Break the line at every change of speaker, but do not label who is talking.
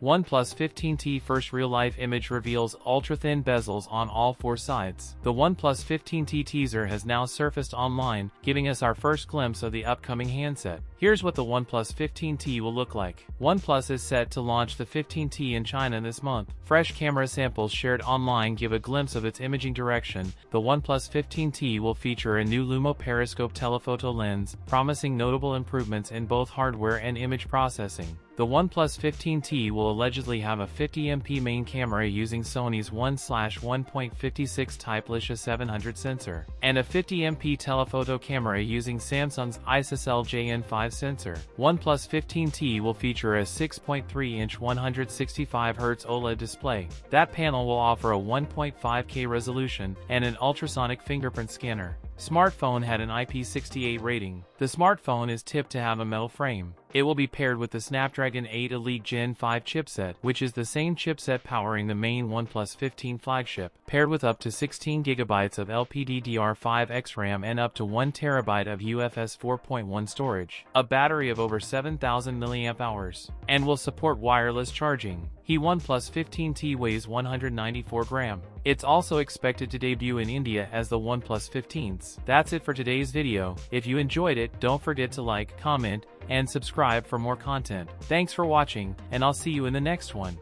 OnePlus 15T first real-life image reveals ultra-thin bezels on all four sides. The OnePlus 15T teaser has now surfaced online, giving us our first glimpse of the upcoming handset. Here's what the OnePlus 15T will look like. OnePlus is set to launch the 15T in China this month. Fresh camera samples shared online give a glimpse of its imaging direction. The OnePlus 15T will feature a new LUMO periscope telephoto lens, promising notable improvements in both hardware and image processing. The OnePlus 15T will allegedly have a 50MP main camera using Sony's 1/1.56 type LISA 700 sensor, and a 50MP telephoto camera using Samsung's ISOCELL JN5 sensor. OnePlus 15T will feature a 6.3-inch 165Hz OLED display. That panel will offer a 1.5K resolution and an ultrasonic fingerprint scanner. Smartphone had an IP68 rating. The smartphone is tipped to have a metal frame. It will be paired with the Snapdragon 8 Elite Gen 5 chipset, which is the same chipset powering the main OnePlus 15 flagship, paired with up to 16GB of LPDDR5X RAM and up to 1TB of UFS 4.1 storage, a battery of over 7,000 mAh, and will support wireless charging. The OnePlus 15T weighs 194 grams. It's also expected to debut in India as the OnePlus 15s. That's it for today's video. If you enjoyed it, don't forget to like, comment, and subscribe for more content. Thanks for watching, and I'll see you in the next one.